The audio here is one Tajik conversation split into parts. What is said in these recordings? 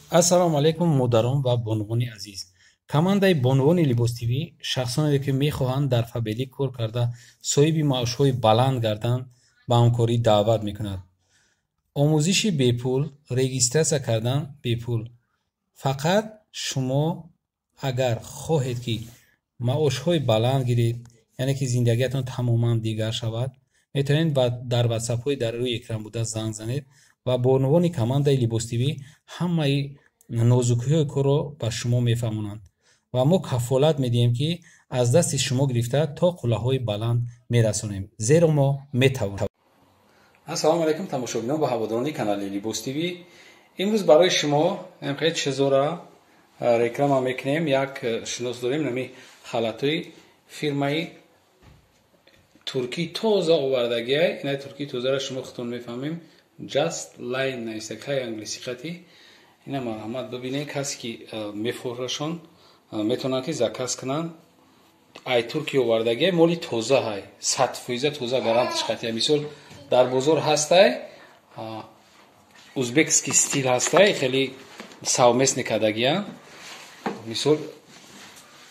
ассалому алайкум модарон ва бонувони азиз. Командаи бонувони Libos TV шахсоне ки мехоҳанд дар фабелӣ кор карда соҳиби маошҳои баланд гарданд ба ҳамкорӣ даъват мекунад. омӯзиши бепул, регистратсия кардан бепул. фақат шумо агар хоҳед ки маошҳои баланд гиред, яъне ки зиндагиятон тамоман дигар шавад, метавонед дар ватсапҳои дар рӯи экран буда занг занед ва бонувони командаи Libos TV ҳамаи нозукиҳои корро ба шумо мефаҳмонанд ва мо кафолат медиҳем ки аз дасти шумо гирифта то қуллаҳои баланд мерасонем, зеро мо метавонем. ассалому алайкум тамошобинон ва ҳаводорони канали Libos TV. имрӯз барои шумо хеле чизора реклама мекунем. як шинос дорем, нами халатои фирмаи туркии тоза овардагиай. инаи туркии тозаро шумо худтон мефаҳмем. Just line наистак ҳай англиси хати. ина марҳамат бибинед, касе ки мефурӯшон метавонанд ки заказ кунанд. ай турки овардагиай, моли тоза ҳай, 100% тоза гарантиш хати. мисол дар бозор ҳастай, узбекский стил ҳастай, хеле савместни кадагиян. мисол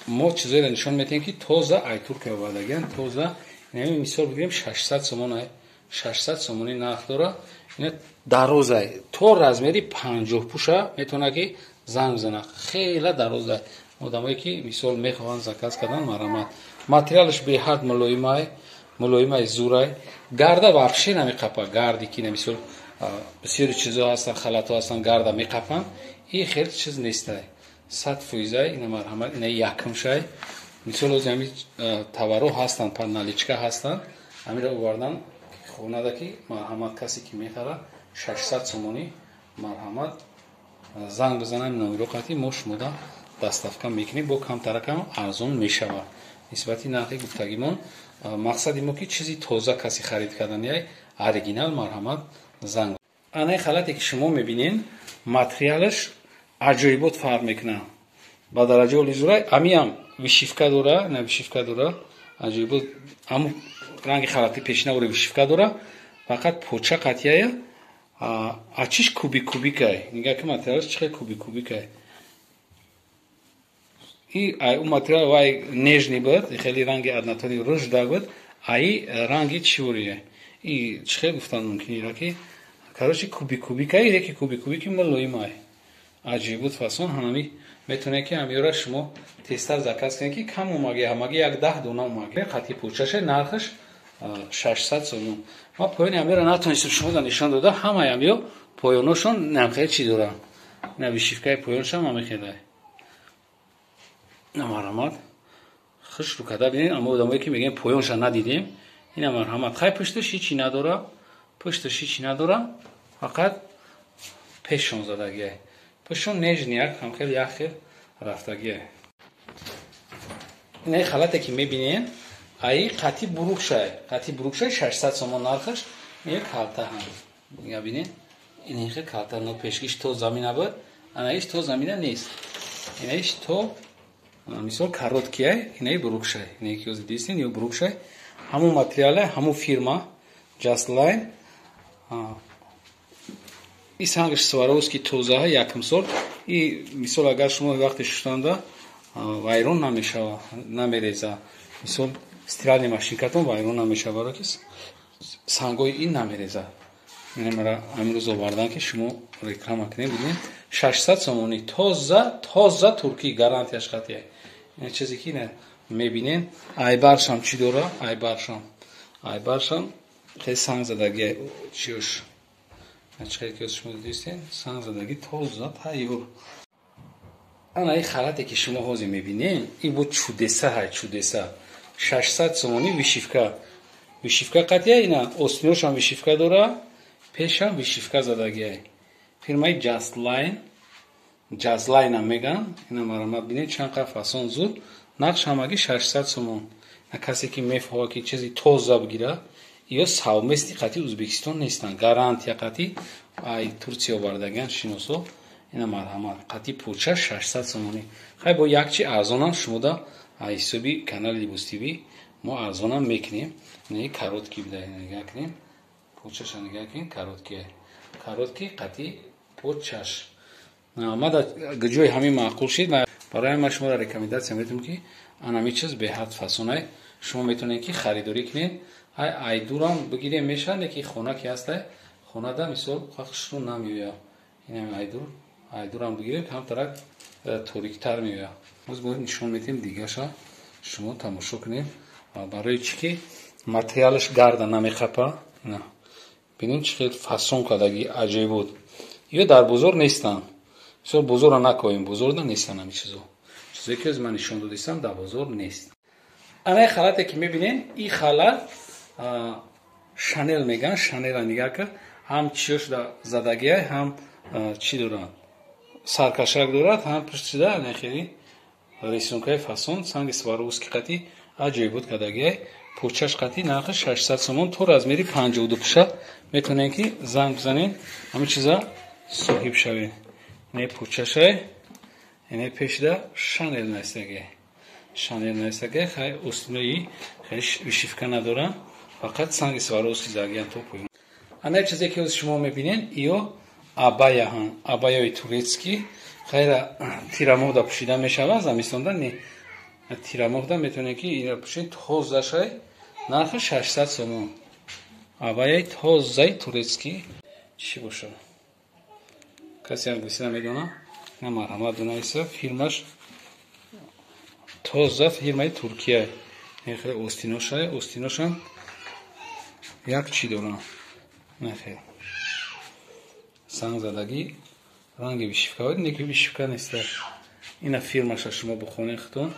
мо чизоеро нишон метиҳем ки тоза ай турки овардагиян. тоза инами мисол бигирем 600 сомон ай, 600 сомони нарх дора. ина дарозай, то размери 50 пуша метавонад ки занг бизана. хела дарозай. одамое ки мисол мехоҳанд заказ кардан, марҳамат. материалш беҳад мулоимай зурай. гарда вообще намеқапа. гарди ки мисол бисёри чизо ҳастан, халато ҳастан, гарда меқапанд. ин хел чиз нестай. 100%. ина марҳамат. ина якумшай. мисол ози ҳами таварро ҳастанд, панналичка ҳастанд. ҳамиро овардан хонада ки марҳамат, касе ки мехарад 600 сомонӣ, марҳамат, занг бизанам номеро қати мо шумода дастафка мекунем, бо камтаракам арзон мешавад нисбати нархи гуфтагимон. мақсади мо ки чизи тоза каси харид карданияй, оригинал, марҳамат, занг. анаи халате ки шумо мебинен, материалаш аҷоибот фарқ мекунад ба дараҷаи оли зурай. амиам вишивка дора, на вишивка дора, аҷоибот. аму ранги халати пешинавори вишивка дора, фақат поча қатияя ачиш кубикай. нигоҳ ки материалаш чихел кубикай. ай у материал вай нежни буд, хеле ранги аднатори руж да буд, ай ранги чивория. И чихел гуфтан мумкин ира ки короче кубикай, реки кубики мулоимай. аҷибут фасон ҳанами метавонед ки ҳамиёра шумо тестар заказ кунед ки кам омаги як 10 дона омаги. қати почаше нархаш 600 сомон. ма поёни ҳамиёра натонистам шумода нишон дода. ҳамаи ҳамиё поёношон намхел чи доранд. ина вишивкаи поёншам ҳамихелай. ина марҳамат, хушру када бинед. аммо одамое ки мегӯянд поёнша надидем, ина марҳамат. хай пушташ ҳичи надора, фақат пешон задагиай. пешон нежни як ҳамхел яхел рафтагиай. ина халате ки мебинед, ай қати бурукшай 600 сомон нархаш. ин калта ҳам нигоҳ бинед. ин хел калта но пешгиш то замина буд, анаиш то замина нест. инаиш то мисол короткияй, инаи бурукшай. инаи ки ози дистин ё бурукшай. ҳамун материалай, ҳамун фирма Just Line. ин сангаш сваровский тозаҳа якум сол. ин мисол агар шумо вақте шустанда вайрон намешава, намереза. мисол стиральни машинкатон вайрон намешава, ки сангои ин намереза. инамара амрӯз овардан ки шумо реклама кунед. бинед 600 сомонӣ тоза туркӣ гарантияш қатия. ин чизе ки мебинен. айбаршам чӣ дора? айбаршам хеле санг задагиай чиёш. чихел ки шумо дидистен, санг задаги тоза тайёр. анаи халате ки шумо ҳозир мебинен, ин бо чудеса 600 сомонӣ вишивка қатия. ина остиношам вишивка дора, пешам вишивка задагиай. фирмаи Just Line ам меган. ина марҳамат бинед, чанд қаф фасон зуд. нақш ҳамаги 600 сомон. касе ки мефаҳма ки чизи тоза бигира, ё савмести қати Узбекистон нестан, гарантия қати ай Турсия овардагиан шиносо. ина марҳамат, қати поча 600 сомонӣ. хай бо якчи арзонам шумода ай ҳисоби канали Libos TV мо арзонам мекунем. ин каротки бидай нигоҳ кунем. почаша нигоҳ кунем, каротки қати почаш ма дар ҷои ҳамин маъқул шид. Барои ман шуморо рекомендатсия медиҳам ки анами чиз беҳад фасонай шумо метавонед ки харидорӣ кунед. Айдурам бигирем мешавад, леки хона ки ҳаст, хонада мисол хушрӯ намеояд. Ин айдурам бигирем, ҳамтарак ториктар меояд. Боз нишон медиҳем дигаша, шумо тамошо кунед. Барои чӣ ки материалаш гарда намехапа. бинем чӣ хел фасон кардагӣ аҷиб буд. ё дар бозор нестанд. мисол бозорро накоем, бозорда нестанд ҳамин чизо. чизе ки ман нишон додистам дар бозор нест. Ана халате ки мебинем, ин халат шанел меган, шанел нигар кард. ҳам чиёш задагиай, ҳам чӣ дорад? Саркашак дорад, ҳам пиштида нахели рисункаи фасон, санги сваровски қати аҷиб буд кардагиай. Почаш қати нархи 600 сомон то размери 52 пуша метавонем ки занг бизанем, ҳамин чиза соҳиб шавем. Не почашай, не пешда шанел настагиай. Шанел настагиай, хай остинои хай вишивка надорам, фақат санги сваровски загиан то поён. Ана чизе ки шумо мебинед, иё абая ҳам, абаяи турецки, хайра тирамоҳда пӯшида мешавад, замистонда не. Тирамоҳда метавонед ки ин пӯшед тозашай, нархи 600 сомон. Абаяи тозаи турецки чӣ бошад? Касе англиси намедонад? На марҳамат донависа, фирмаш тоза фирмаи Туркия. Нехеле остиношай, остиношам як чӣ дорам. Нехел. Санг задагӣ, ранги вишивка, неки вишивка неста. Ина фирмаша шумо бухонед худон.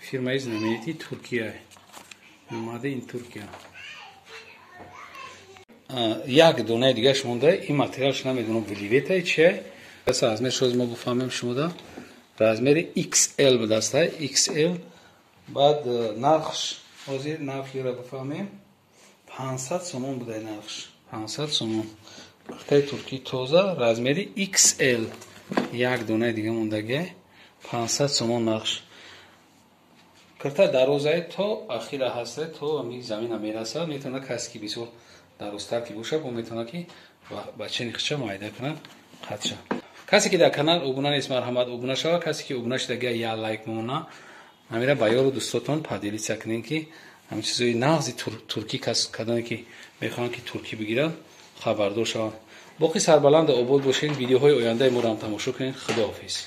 Фирмаи знаменити Туркия. Made in Turkия. Як донаи дигаш монда, ин материалш намедонам виливетаи чия. Размерш ҳозир мо буфаҳмем шумода. Размери XL будаст, XL. Баъд нархш ҳозир нархиро буфаҳмем. 500 сомон будай нархш. 500 сомон. Қахтаи туркӣ тоза, размери XL. Як донаи дига мондагиай. 500 сомон нархш. Карта дарозаи то ахира ҳаст, то ами замина мерасад, метавонад касе ки бисёр дарозтар ки бошад, бо метавонад ки бачаи хича майда кунад, қатша. Касе ки дар канал обуна нест, марҳамат обуна шава, касе ки обуна шудагиа я лайк мона. Намира ба ёру дӯстотон падилитсия кунед ки ҳамин чизои нағзи туркӣ кадоне ки мехоҳанд ки туркӣ бигиранд, хабардор шаванд. Боқи сарбаланду обод бошед. Видеоҳои ояндаи моро ҳам тамошо кунед. Худоҳофиз.